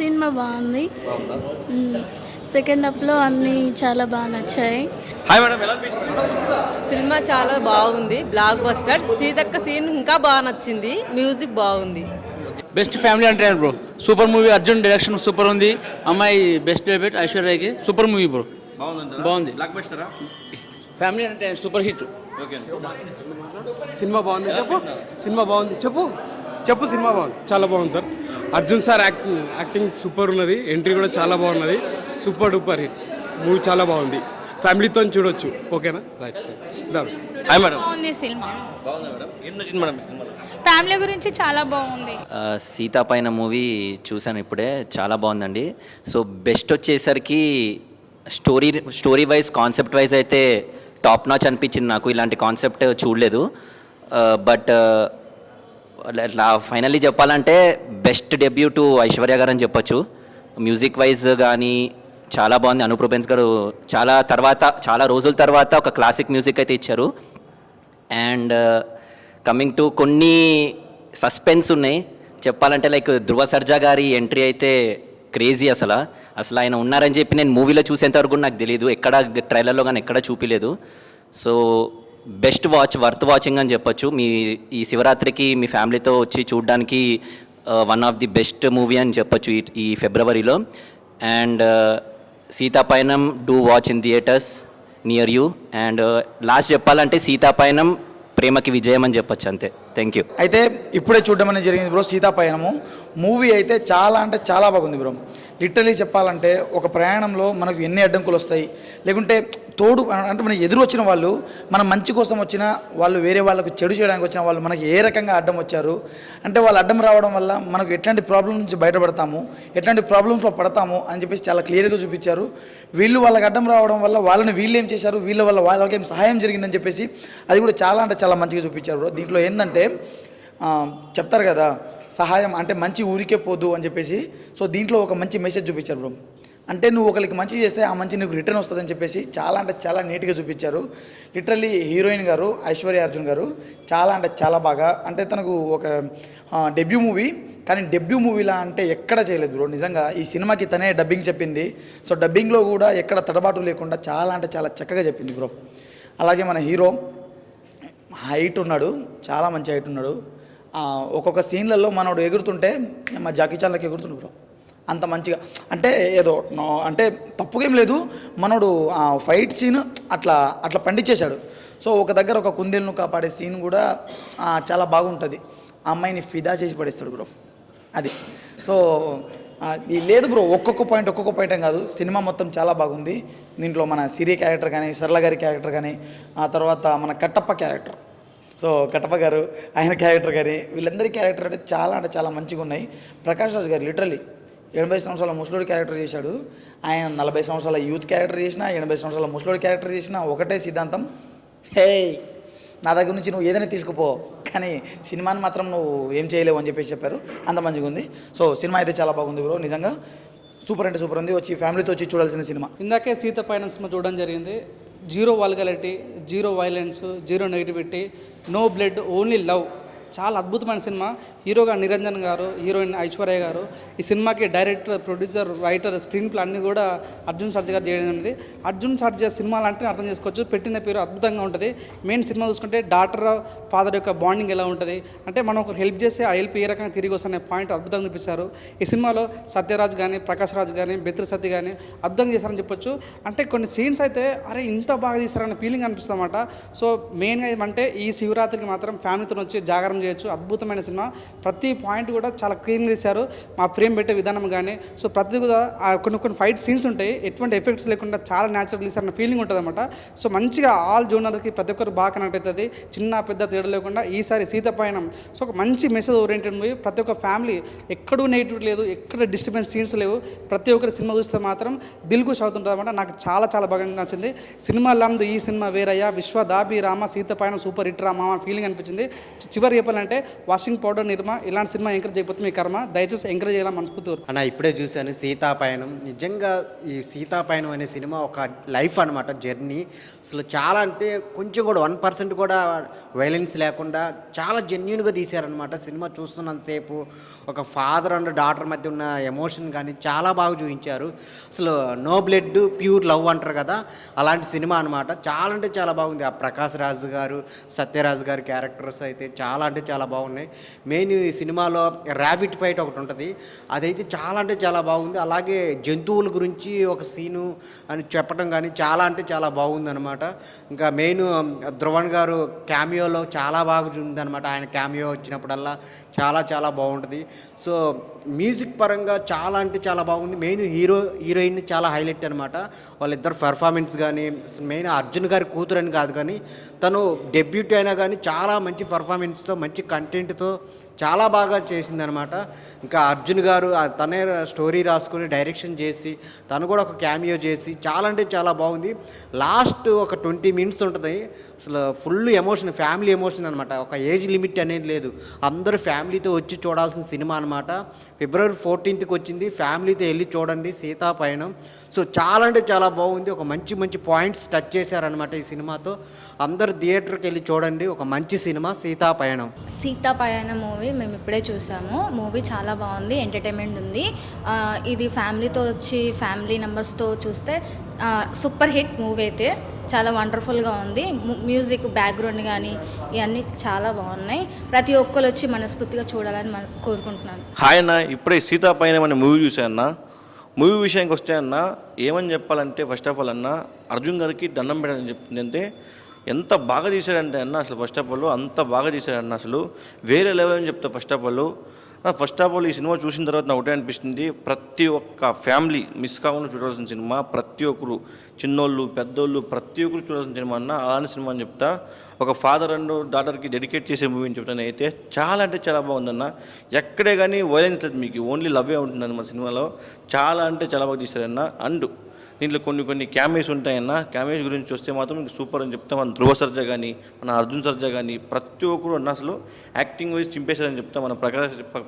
Cinema బాగుంది. Second హాఫ్లో అన్నీ చాలా బాగా నచ్చాయి. హాయ్ మేడం, ఎలా అనిపించింది? సినిమా చాలా బాగుంది, బ్లాక్ బస్టర్. సీతక్క సీన్ ఇంకా బాగా నచ్చింది, మ్యూజిక్ బాగుంది. బెస్ట్ ఫ్యామిలీ అంటే bro super movie. Arjun direction super ఉంది. అమ్మాయి బెస్ట్ డెబ్యూట్ ఐశ్వర్యకి సూపర్ మూవీ బ్రో. బాగుంది. బ్లాక్ బస్టరా? ఫ్యామిలీ అంటే సూపర్ హిట్. ఓకే. సినిమా బాగుంది. సినిమా బాగుంది. చెప్పు సినిమా బాగుంది, చాలా బాగుంది sir. Arjun sir acting super ఉన్నది. ఎంట్రీ కూడా చాలా బాగున్నది. సూపర్ డూపర్ హిట్ మూవీ, చాలా బాగుంది. ఫ్యామిలీతో చూడొచ్చు. ఓకేనా? రైట్. Hi madam. బాగుంది సినిమా. బాగుందా మేడం? ఏం నచ్చింది మేడం సినిమాలో? ఫ్యామిలీ గురించి చాలా బాగుంది. సీతా పైన మూవీ చూశాను ఇప్పుడే, చాలా బాగుందండి. సో బెస్ట్ వచ్చేసరికి స్టోరీ వైజ్, కాన్సెప్ట్ వైజ్ అయితే టాప్ నాచ్ అనిపించింది నాకు. ఇలాంటి కాన్సెప్ట్ చూడలేదు. బట్ ఫైనల్లీ చెప్పాలంటే బెస్ట్ డెబ్యూ టు ఐశ్వర్య గారు అని చెప్పొచ్చు. మ్యూజిక్ వైజ్ కానీ చాలా బాగుంది. అనూప్ రూబెన్స్ గారు చాలా రోజుల తర్వాత ఒక క్లాసిక్ మ్యూజిక్ అయితే ఇచ్చారు. అండ్ కమింగ్ టు కొన్ని సస్పెన్స్ ఉన్నాయి చెప్పాలంటే, లైక్ ధృవ సర్జా గారి ఎంట్రీ అయితే క్రేజీ. అసలు ఆయన ఉన్నారని చెప్పి నేను మూవీలో చూసేంతవరకు నాకు తెలియదు, ఎక్కడ ట్రైలర్లో కానీ ఎక్కడ చూపించలేదు. సో బెస్ట్ వర్త్ వాచింగ్ అని చెప్పొచ్చు. ఈ శివరాత్రికి మీ ఫ్యామిలీతో వచ్చి చూడడానికి one of the best movie అని చెప్పొచ్చు ఈ ఫిబ్రవరిలో. And Seetha Payanam do watch in theatres near you. And last చెప్పాలంటే సీతాపయనం ప్రేమకి విజయం అని చెప్పొచ్చు, అంతే. Thank you. అయితే ఇప్పుడే చూడడం అనేది జరిగింది బ్రో సీతాపయనము మూవీ. అయితే చాలా అంటే చాలా బాగుంది బ్రో. లిటరలీ చెప్పాలంటే ఒక ప్రయాణంలో మనకు ఎన్ని అడ్డంకులు వస్తాయి, లేకుంటే తోడు అంటే మనకి ఎదురు వచ్చిన వాళ్ళు మన మంచి కోసం వచ్చిన వాళ్ళు, వేరే వాళ్ళకు చెడు చేయడానికి వచ్చిన వాళ్ళు మనకి ఏ రకంగా అడ్డం వచ్చారు అంటే, వాళ్ళు అడ్డం రావడం వల్ల మనకు ఎట్లాంటి ప్రాబ్లం నుంచి బయటపడతాము, ఎట్లాంటి ప్రాబ్లమ్స్లో పడతాము అని చెప్పేసి చాలా క్లియర్గా చూపించారు. వీళ్ళు వాళ్ళకి అడ్డం రావడం వల్ల వాళ్ళని వీళ్ళు ఏం చేశారు, వీళ్ళ వల్ల వాళ్ళకి ఏం సహాయం జరిగిందని చెప్పేసి అది కూడా చాలా అంటే చాలా మంచిగా చూపించారు బ్రో. దీంట్లో ఏంటంటే చెప్తారు కదా, సహాయం అంటే మంచి ఊరికే పోదు అని చెప్పేసి. సో దీంట్లో ఒక మంచి మెసేజ్ చూపించారు బ్రో. అంటే నువ్వు ఒకరికి మంచి చేస్తే ఆ మంచి నీకు రిటర్న్ వస్తుందని చెప్పేసి చాలా అంటే చాలా నీట్గా చూపించారు. లిటరల్లీ హీరోయిన్ గారు ఐశ్వర్య అర్జున్ గారు చాలా అంటే చాలా బాగా, అంటే తనకు ఒక డెబ్యూ మూవీ, కానీ డెబ్యూ మూవీలా అంటే ఎక్కడ చేయలేదు బ్రో. నిజంగా ఈ సినిమాకి తనే డబ్బింగ్ చెప్పింది. సో డబ్బింగ్లో కూడా ఎక్కడ తడబాటు లేకుండా చాలా అంటే చాలా చక్కగా చెప్పింది బ్రో. అలాగే మన హీరో హైట్ ఉన్నాడు, చాలా మంచి హైట్ ఉన్నాడు. ఒక్కొక్క సీన్లలో మనోడు ఎగురుతుంటే మా జాకీ చాన్లకి ఎగురుతుండు బ్రో, అంత మంచిగా. అంటే ఏదో అంటే తప్పుగేం లేదు, మనోడు ఆ ఫైట్ సీన్ అట్లా పండించేశాడు. సో ఒక దగ్గర ఒక కుందేలును కాపాడే సీన్ కూడా చాలా బాగుంటుంది. ఆ అమ్మాయిని ఫిదా చేసి పడేస్తాడు బ్రో, అది. సో లేదు బ్రో, ఒక్కొక్క పాయింట్ ఏం కాదు, సినిమా మొత్తం చాలా బాగుంది. దీంట్లో మన సిరి క్యారెక్టర్ కానీ, సరళ గారి క్యారెక్టర్ కానీ, ఆ తర్వాత మన కట్టప్ప క్యారెక్టర్, సో కట్టప్ప గారు ఆయన క్యారెక్టర్ కానీ, వీళ్ళందరి క్యారెక్టర్ అంటే చాలా మంచిగా ఉన్నాయి. ప్రకాష్ రాజ్ గారు లిటరల్లీ 80 సంవత్సరాల ముసలోడి క్యారెక్టర్ చేశాడు. ఆయన 40 సంవత్సరాల యూత్ క్యారెక్టర్ చేసిన, 80 సంవత్సరాల ముసలోడి క్యారెక్టర్ చేసిన, ఒకటే సిద్ధాంతం, హే నా దగ్గర నుంచి నువ్వు ఏదైనా తీసుకుపో, కానీ సినిమాని మాత్రం నువ్వు ఏం చేయలేవు అని చెప్పేసి చెప్పారు. అంత మంచిగా ఉంది. సో సినిమా అయితే చాలా బాగుంది బ్రో, నిజంగా సూపర్ అంటే సూపర్ ఉంది. వచ్చి ఫ్యామిలీతో వచ్చి చూడాల్సిన సినిమా. ఇందాకే సీత పైన సినిమా చూడడం జరిగింది. Zero vulgarity, zero violence, zero negativity, no blood, only love. చాలా అద్భుతమైన సినిమా. హీరోగా నిరంజన్ గారు, హీరోయిన్ ఐశ్వర్య గారు. ఈ సినిమాకి director, producer, writer, screen play అన్నీ కూడా అర్జున్ సర్జా గారు చేయడం అనేది. అర్జున్ సర్జా సినిమాలు అంటే అర్థం చేసుకోవచ్చు, పెట్టిన పేరు అద్భుతంగా ఉంటుంది. మెయిన్ సినిమా చూసుకుంటే డాటర్ ఫాదర్ యొక్క బాండింగ్ ఎలా ఉంటుంది, అంటే మనం ఒకరు హెల్ప్ చేస్తే ఆ హెల్ప్ ఏ రకంగా తిరిగి వస్తున్న పాయింట్ అద్భుతంగా చూపిస్తారు. ఈ సినిమాలో సత్యరాజ్ కానీ, ప్రకాష్ రాజ్ కానీ, బెత్రి సత్య కానీ అద్భుతంగా చేశారని చెప్పొచ్చు. అంటే కొన్ని సీన్స్ అయితే అరే ఇంత బాగా చేశారన్న ఫీలింగ్ అనిపిస్తుంది అన్నమాట. సో మెయిన్గా ఏమంటే ఈ శివరాత్రికి మాత్రం ఫ్యామిలీతో వచ్చి జాగరణ చేయొచ్చు. అద్భుతమైన సినిమా, ప్రతి పాయింట్ కూడా చాలా క్లీన్ చేశారు. మా ఫ్రేమ్ పెట్టే విధానం కానీ, సో ప్రతి కూడా కొన్ని ఫైట్ సీన్స్ ఉంటాయి, ఎటువంటి ఎఫెక్ట్స్ లేకుండా చాలా న్యాచురల్ తీసారన్న ఫీలింగ్ ఉంటుంది అనమాట. సో మంచిగా ఆల్ జోనర్కి ప్రతి ఒక్కరు బాగా కనెక్ట్ అవుతుంది, చిన్న పెద్ద తేడా లేకుండా. ఈసారి సీతపయనం సో ఒక మంచి మెసేజ్ ఓరియంటెడ్ మూవీ. ప్రతి ఒక్క ఫ్యామిలీ ఎక్కడూ నెగిటివ్ లేదు, ఎక్కడ డిస్టర్బెన్స్ సీన్స్ లేవు. ప్రతి ఒక్కరి సినిమా చూస్తే మాత్రం దిల్ ఖుష్ అవుతుంటుంది అనమాట. నాకు చాలా బాగా నచ్చింది సినిమా. లందు ఈ సినిమా వేరయ్యా, విశ్వ దాబి రామ, సీతపయనం సూపర్ హిట్ రా మామ ఫీలింగ్ అనిపించింది. చివరి చెప్పాలంటే వాషింగ్ పౌడర్ నిర్మా ఇలాంటి సినిమా ఎంకరేజ్ చేయకపోతే మీ కర్మ, దయచేసి ఎంకరేజ్ చేయాలని మనస్ఫూర్తి. అన్న ఇప్పుడే చూశాను సీతాపయనం. నిజంగా ఈ సీతాపయనం అనే సినిమా ఒక లైఫ్ అనమాట, జర్నీ. అసలు చాలా అంటే కొంచెం కూడా 1% కూడా వైలెన్స్ లేకుండా చాలా జెన్యున్గా తీశారనమాట. సినిమా చూస్తున్నంతసేపు ఒక ఫాదర్ అండ్ డాటర్ మధ్య ఉన్న ఎమోషన్ కానీ చాలా బాగా చూపించారు. అసలు నో బ్లడ్ ప్యూర్ లవ్ అంటారు కదా, అలాంటి సినిమా అనమాట. చాలా అంటే చాలా బాగుంది. ఆ ప్రకాష్ రాజు గారు, సత్యరాజు గారి క్యారెక్టర్స్ అయితే చాలా అంటే చాలా బాగున్నాయి. మెయిన్ ఈ సినిమాలో ర్యాబిట్ ఫైట్ ఒకటి ఉంటుంది, అదైతే చాలా అంటే చాలా బాగుంది. అలాగే జంతువుల గురించి ఒక సీను అని చెప్పడం కానీ చాలా అంటే చాలా బాగుంది అనమాట. ఇంకా మెయిన్ ధ్రువన్ గారు క్యామియోలో చాలా బాగా ఉందన్నమాట. ఆయన క్యామియో వచ్చినప్పుడల్లా చాలా చాలా బాగుంటుంది. సో మ్యూజిక్ పరంగా చాలా అంటే చాలా బాగుంది. మెయిన్ హీరోయిన్ చాలా హైలైట్ అనమాట. వాళ్ళిద్దరు పెర్ఫార్మెన్స్ కానీ, మెయిన్ అర్జున్ గారి కూతురు అని కాదు కానీ తను డెబ్యూట్ అయినా కానీ చాలా మంచి పర్ఫార్మెన్స్తో మంచి కంటెంట్తో చాలా బాగా చేసిందనమాట. ఇంకా అర్జున్ గారు తనే స్టోరీ రాసుకొని డైరెక్షన్ చేసి తను కూడా ఒక క్యామియో చేసి చాలా అంటే చాలా బాగుంది. లాస్ట్ ఒక 20 minutes ఉంటుంది, అసలు ఫుల్ ఎమోషన్, ఫ్యామిలీ ఎమోషన్ అనమాట. ఒక ఏజ్ లిమిట్ అనేది లేదు, అందరూ ఫ్యామిలీతో వచ్చి చూడాల్సిన సినిమా అనమాట. February 14th వచ్చింది, ఫ్యామిలీతో వెళ్ళి చూడండి సీతాపయనం. సో చాలా అంటే చాలా బాగుంది. ఒక మంచి మంచి పాయింట్స్ టచ్ చేశారనమాట ఈ సినిమాతో. అందరు థియేటర్కి వెళ్ళి చూడండి, ఒక మంచి సినిమా సీతాపయనం. సీతాపయనం మూవీ మేము ఇప్పుడే చూసాము. మూవీ చాలా బాగుంది, ఎంటర్టైన్మెంట్ ఉంది. ఇది ఫ్యామిలీతో వచ్చి ఫ్యామిలీ మెంబర్స్తో చూస్తే సూపర్ హిట్ మూవీ అయితే చాలా వండర్ఫుల్గా ఉంది. మ్యూజిక్ బ్యాక్గ్రౌండ్ కానీ ఇవన్నీ చాలా బాగున్నాయి. ప్రతి ఒక్కరు వచ్చి మనస్ఫూర్తిగా చూడాలని కోరుకుంటున్నాను. హాయ్ అన్న, ఇప్పుడే సీతాపయనం అనే మూవీ చూశాను. మూవీ విషయానికి వస్తే అన్న ఏమని చెప్పాలంటే, ఫస్ట్ ఆఫ్ ఆల్ అన్న అర్జున్ గారికి దండం పెట్టాలని చెప్తుందంటే ఎంత బాగా తీశాడంటే అన్న, అసలు ఫస్ట్ ఆఫ్ ఆల్ అంత బాగా తీశాడన్న, అసలు వేరే లెవెల్ అని చెప్తా. ఫస్ట్ ఆఫ్ ఆల్ ఈ సినిమా చూసిన తర్వాత నాకు ఒకటే అనిపిస్తుంది, ప్రతి ఒక్క ఫ్యామిలీ మిస్ కాకుండా చూడాల్సిన సినిమా. ప్రతి ఒక్కరు, చిన్నోళ్ళు పెద్దోళ్ళు, ప్రతి ఒక్కరు చూడాల్సిన సినిమా అన్న. అలాంటి సినిమా అని చెప్తా. ఒక ఫాదర్ అండ్ డాటర్కి డెడికేట్ చేసే మూవీ అని చెప్తాను. అయితే చాలా అంటే చాలా బాగుందన్న. ఎక్కడే కానీ వైలెన్స్ లేదు, మీకు ఓన్లీ లవ్వే ఉంటుందన్న మా సినిమాలో. చాలా అంటే చాలా బాగా తీశారన్న. అండ్ దీంట్లో కొన్ని క్యామియోస్ ఉంటాయన్న. క్యామియోస్ గురించి చూస్తే మాత్రం మీకు సూపర్ అని చెప్తాం. మన ధ్రువ సర్జా కానీ, మన అర్జున్ సర్జా కానీ, ప్రతి ఒక్కరు అన్న అసలు యాక్టింగ్ వైజ్ చింపేశారని చెప్తాం. మన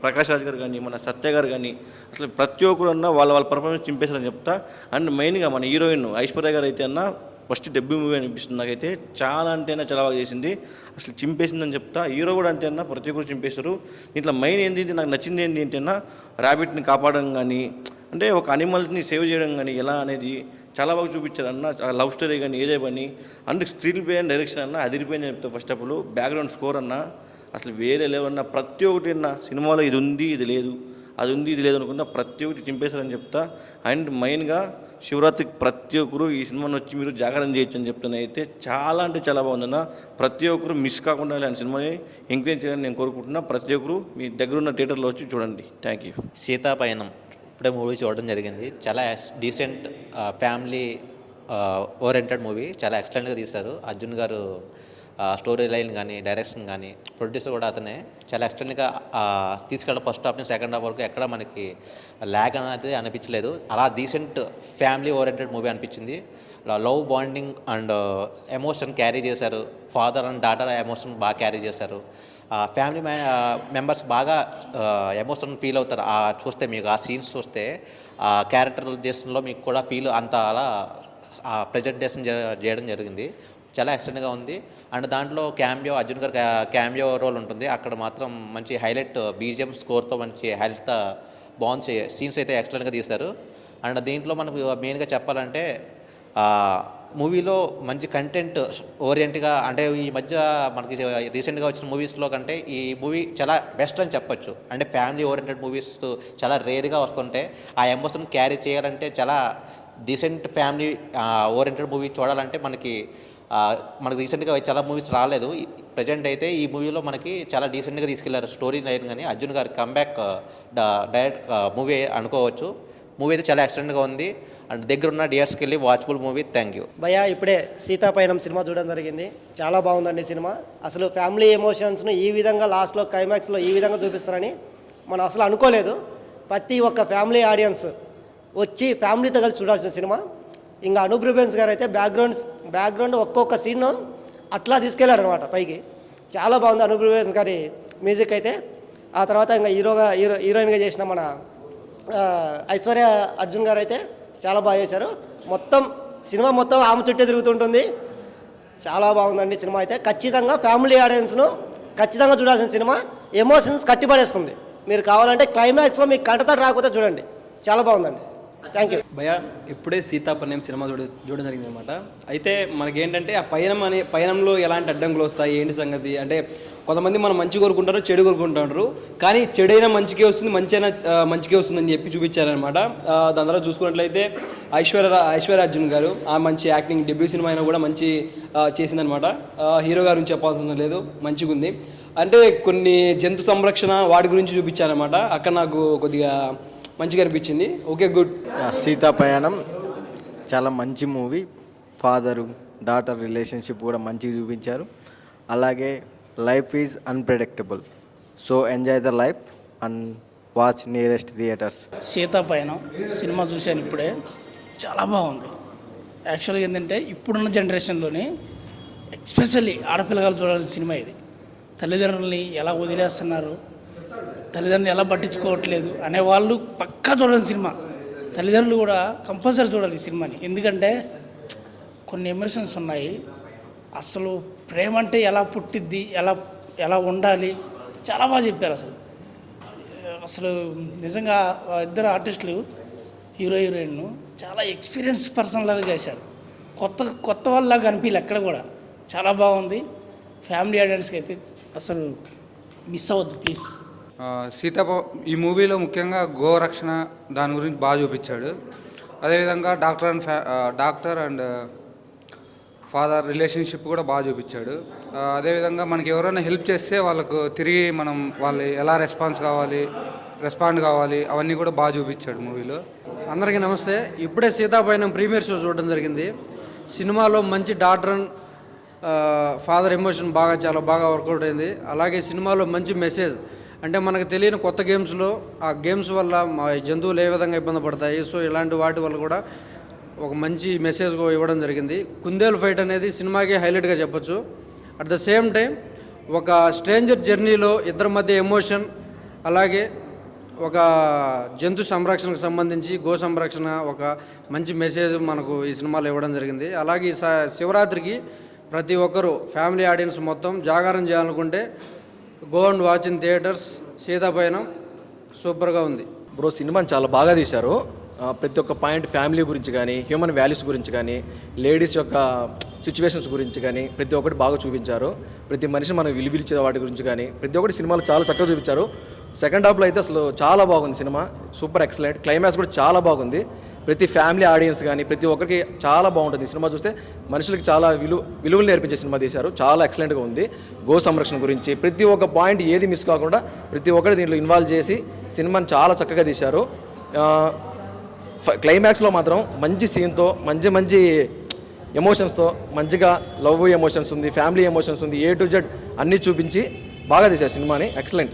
ప్రకాష్ రాజ్ గారు కానీ, మన సత్య గారు కానీ, అసలు ప్రతి ఒక్కరు అన్న వాళ్ళ పర్ఫార్మెన్స్ చింపేశారని చెప్తా. అండ్ మెయిన్గా మన హీరోయిన్ ఐశ్వర్య గారు అయితే అన్న ఫస్ట్ డెబ్యూ మూవీ అనిపిస్తుంది నాకైతే. చాలా అంటేనా చాలా బాగా చేసింది, అసలు చింపేసిందని చెప్తా. హీరో కూడా అంతే అన్న, ప్రతి ఒక్కరు చింపేశారు. దీంట్లో మెయిన్ ఏంటి నాకు నచ్చింది ఏంటి అన్న, ర్యాబిట్ని కాపాడడం కానీ, అంటే ఒక అనిమల్స్ని సేవ్ చేయడం కానీ ఎలా అనేది చాలా బాగా చూపించారు అన్న. లవ్ స్టోరీ కానీ ఏదే పని and screen play and direction అన్న అదిరిపోయింది చెప్తా. First of all background score అన్న అసలు వేరే లేవన్నా. ప్రతి ఒక్కటి అన్న సినిమాలో ఇది ఉంది ఇది లేదు, అది ఉంది ఇది లేదు అనుకుంటా ప్రతి ఒక్కటి చింపేశారని చెప్తా. అండ్ మెయిన్గా శివరాత్రికి ప్రతి ఒక్కరు ఈ సినిమాని వచ్చి మీరు జాగరణ చేయొచ్చు అని చెప్తాను. అయితే చాలా అంటే చాలా బాగుందన్న. ప్రతి ఒక్కరు మిస్ కాకుండా ఇలాంటి సినిమాని ఎంకరేజ్ చేయాలని నేను కోరుకుంటున్నా. ప్రతి ఒక్కరు మీ దగ్గరున్న థియేటర్లో వచ్చి చూడండి. Thank you. సీతాపయనం ఇప్పుడే మూవీ చూడడం జరిగింది. చాలా డీసెంట్ ఫ్యామిలీ ఓరియంటెడ్ మూవీ, చాలా ఎక్సలెంట్గా తీశారు. అర్జున్ గారు స్టోరీ లైన్ కానీ, డైరెక్షన్ కానీ, ప్రొడ్యూసర్ కూడా అతనే చాలా ఎక్సలెంట్గా తీసుకెళ్ళడం. ఫస్ట్ హాఫ్ నుంచి సెకండ్ హాఫ్ వరకు ఎక్కడ మనకి ల్యాగ్ అనేది అనిపించలేదు. అలా డీసెంట్ ఫ్యామిలీ ఓరియంటెడ్ మూవీ అనిపించింది. Love bonding and emotion carry చేశారు. ఫాదర్ అండ్ డాటర్ ఎమోషన్ బాగా క్యారీ చేశారు. ఫ్యామిలీ మెంబర్స్ బాగా ఎమోషన్ ఫీల్ అవుతారు. చూస్తే మీకు ఆ సీన్స్ చూస్తే క్యారెక్టరైజేషన్లో మీకు కూడా ఫీల్ అంత అలా ప్రజెంటేషన్ చేయడం జరిగింది. చాలా ఎక్సలెంట్గా ఉంది. అండ్ దాంట్లో క్యామియో, అర్జున్ గారు క్యామియో రోల్ ఉంటుంది. అక్కడ మాత్రం మంచి హైలైట్ బీజిఎం స్కోర్తో మంచి హైలైట్తో బాగుంది. సీన్స్ అయితే ఎక్సలెంట్గా తీశారు. అండ్ దీంట్లో మనకు మెయిన్గా చెప్పాలంటే మూవీలో మంచి కంటెంట్ ఓరియంట్గా, అంటే ఈ మధ్య మనకి రీసెంట్గా వచ్చిన మూవీస్లో కంటే ఈ మూవీ చాలా బెస్ట్ అని చెప్పొచ్చు. అంటే ఫ్యామిలీ ఓరియంటెడ్ మూవీస్ చాలా రేర్గా వస్తుంటే ఆ ఎమోషన్ క్యారీ చేయాలంటే చాలా డీసెంట్ ఫ్యామిలీ ఓరియంటెడ్ మూవీ చూడాలంటే మనకి రీసెంట్గా చాలా మూవీస్ రాలేదు. ప్రజెంట్ అయితే ఈ మూవీలో మనకి చాలా డీసెంట్గా తీసుకెళ్లారు స్టోరీ లైన్ కానీ. అర్జున్ గారి కంబ్యాక్ డైరెక్ట్ మూవీ అనుకోవచ్చు. మూవీ అయితే చాలా ఎక్సలెంట్గా ఉంది. అండ్ దగ్గరున్న థియేటర్స్కి వెళ్ళి వాచ్ఫుల్ మూవీ. Thank you. భయ్యా ఇప్పుడే సీతాపయనం సినిమా చూడడం జరిగింది. చాలా బాగుందండి సినిమా. అసలు ఫ్యామిలీ ఎమోషన్స్ను ఈ విధంగా లాస్ట్లో క్లైమాక్స్లో ఈ విధంగా చూపిస్తారని మనం అసలు అనుకోలేదు. ప్రతి ఒక్క ఫ్యామిలీ ఆడియన్స్ వచ్చి ఫ్యామిలీతో కలిసి చూడాల్సిన సినిమా. ఇంకా అనూప్ రూబెన్స్ గారు అయితే బ్యాక్గ్రౌండ్ ఒక్కొక్క సీన్ అట్లా తీసుకెళ్ళాడు అనమాట పైకి. చాలా బాగుంది అనూప్ రూబెన్స్ గారి మ్యూజిక్ అయితే. ఆ తర్వాత ఇంకా హీరోయిన్గా చేసిన మన ఐశ్వర్య అర్జున్ గారు అయితే చాలా బాగా చేశారు. సినిమా మొత్తం ఆమె చుట్టే తిరుగుతుంటుంది. చాలా బాగుందండి సినిమా అయితే. ఖచ్చితంగా ఫ్యామిలీ ఆడియన్స్ను ఖచ్చితంగా చూడాల్సిన సినిమా. ఎమోషన్స్ కట్టిపడేస్తుంది. మీరు కావాలంటే క్లైమాక్స్లో మీకు కంటతడి రాకపోతే చూడండి, చాలా బాగుందండి. Thank you. భయ ఇప్పుడే సీతాపైనం సినిమా చూడడం జరిగింది అనమాట. అయితే మనకేంటంటే ఆ పయనంలో ఎలాంటి అడ్డంకులు వస్తాయి, ఏంటి సంగతి అంటే కొంతమంది మనం మంచి కోరుకుంటారు, చెడు కోరుకుంటారు. కానీ చెడైనా మంచికే వస్తుంది, మంచి అయినా మంచికే వస్తుందని చెప్పి చూపించారనమాట. దాని తర్వాత చూసుకున్నట్లయితే ఐశ్వర్య అర్జున్ గారు ఆ మంచి యాక్టింగ్, డెబ్యూ సినిమా అయినా కూడా మంచి చేసిందనమాట. హీరో గారి గురించి చెప్పాల్సిన లేదు, మంచిగా ఉంది. అంటే కొన్ని జంతు సంరక్షణ వాటి గురించి చూపించారనమాట. అక్కడ నాకు కొద్దిగా మంచిగా అనిపించింది. Okay, good. సీతాపయనం చాలా మంచి మూవీ. ఫాదరు డాటర్ రిలేషన్షిప్ కూడా మంచిగా చూపించారు. అలాగే life is unpredictable, so enjoy the life and watch nearest theatres. Seetha Payanam సినిమా చూశాను ఇప్పుడే, చాలా బాగుంది. యాక్చువల్గా ఏంటంటే ఇప్పుడున్న జనరేషన్లోని ఎస్పెషల్లీ ఆడపిల్లగాలు చూడాల్సిన సినిమా ఇది. తల్లిదండ్రులని ఎలా వదిలేస్తున్నారు, తల్లిదండ్రులు ఎలా పట్టించుకోవట్లేదు అనేవాళ్ళు పక్కా చూడాలి సినిమా. తల్లిదండ్రులు కూడా కంపల్సరీ చూడాలి ఈ సినిమాని. ఎందుకంటే కొన్ని ఎమోషన్స్ ఉన్నాయి. అసలు ప్రేమ అంటే ఎలా పుట్టిద్ది, ఎలా ఉండాలి, చాలా బాగా చెప్పారు. అసలు నిజంగా ఇద్దరు ఆర్టిస్టులు హీరోయిన్ చాలా ఎక్స్పీరియన్స్ పర్సన్ లాగా చేశారు. కొత్త వాళ్ళలాగా అనిపించలే ఎక్కడ కూడా. చాలా బాగుంది. ఫ్యామిలీ ఆడియన్స్కి అయితే అసలు మిస్ అవ్వద్దు ప్లీజ్. ఈ మూవీలో ముఖ్యంగా గోరక్షణ దాని గురించి బాగా చూపించాడు. అదేవిధంగా డాక్టర్ అండ్ ఫాదర్ రిలేషన్షిప్ కూడా బాగా చూపించాడు. అదేవిధంగా మనకి ఎవరైనా హెల్ప్ చేస్తే వాళ్ళకు తిరిగి వాళ్ళు ఎలా రెస్పాండ్ కావాలి అవన్నీ కూడా బాగా చూపించాడు మూవీలో. అందరికీ నమస్తే. ఇప్పుడే సీతాపైనం ప్రీమియర్ షో చూడడం జరిగింది. సినిమాలో మంచి డాక్టర్ అండ్ ఫాదర్ ఎమోషన్ చాలా బాగా వర్కౌట్ అయింది. అలాగే సినిమాలో మంచి మెసేజ్, అంటే మనకు తెలియని కొత్త గేమ్స్లో ఆ గేమ్స్ వల్ల మా జంతువులు ఏ విధంగా ఇబ్బంది పడతాయి, సో ఇలాంటి వాటి వల్ల కూడా ఒక మంచి మెసేజ్ ఇవ్వడం జరిగింది. కుందేలు ఫైట్ అనేది సినిమాకి హైలైట్గా చెప్పొచ్చు. అట్ ద సేమ్ టైం ఒక స్ట్రేంజర్ జర్నీలో ఇద్దరి మధ్య ఎమోషన్, అలాగే ఒక జంతు సంరక్షణకు సంబంధించి గో సంరక్షణ ఒక మంచి మెసేజ్ మనకు ఈ సినిమాలో ఇవ్వడం జరిగింది. అలాగే శివరాత్రికి ప్రతి ఒక్కరూ ఫ్యామిలీ ఆడియన్స్ మొత్తం జాగారం చేయాలనుకుంటే go and watch in theatres. Seetha Payanam సూపర్గా ఉంది. బ్రో సినిమాని చాలా బాగా తీశారు. ప్రతి ఒక్క పాయింట్ ఫ్యామిలీ గురించి కానీ, హ్యూమన్ వాల్యూస్ గురించి కానీ, లేడీస్ యొక్క సిచ్యువేషన్స్ గురించి కానీ ప్రతి ఒక్కటి బాగా చూపించారు. ప్రతి మనిషి మనం విలువిలిచే వాటి గురించి కానీ ప్రతి ఒక్కటి సినిమాలో చాలా చక్కగా చూపించారు. సెకండ్ హాఫ్లో అయితే అసలు చాలా బాగుంది సినిమా, సూపర్ ఎక్సలెంట్. క్లైమాక్స్ కూడా చాలా బాగుంది. ప్రతి ఫ్యామిలీ ఆడియన్స్ కానీ ప్రతి ఒక్కరికి చాలా బాగుంటుంది. సినిమా చూస్తే మనుషులకి చాలా విలువలు నేర్పించే సినిమా తీశారు. చాలా ఎక్సలెంట్గా ఉంది. గో సంరక్షణ గురించి ప్రతి ఒక్క పాయింట్ ఏది మిస్ కాకుండా ప్రతి ఒక్కటి దీంట్లో ఇన్వాల్వ్ చేసి సినిమాని చాలా చక్కగా తీశారు. క్లైమాక్స్లో మాత్రం మంచి సీన్తో మంచి ఎమోషన్స్తో మంచిగా లవ్ ఎమోషన్స్ ఉంది, ఫ్యామిలీ ఎమోషన్స్ ఉంది, A to Z అన్నీ చూపించి బాగా తీశారు సినిమాని. ఎక్సలెంట్.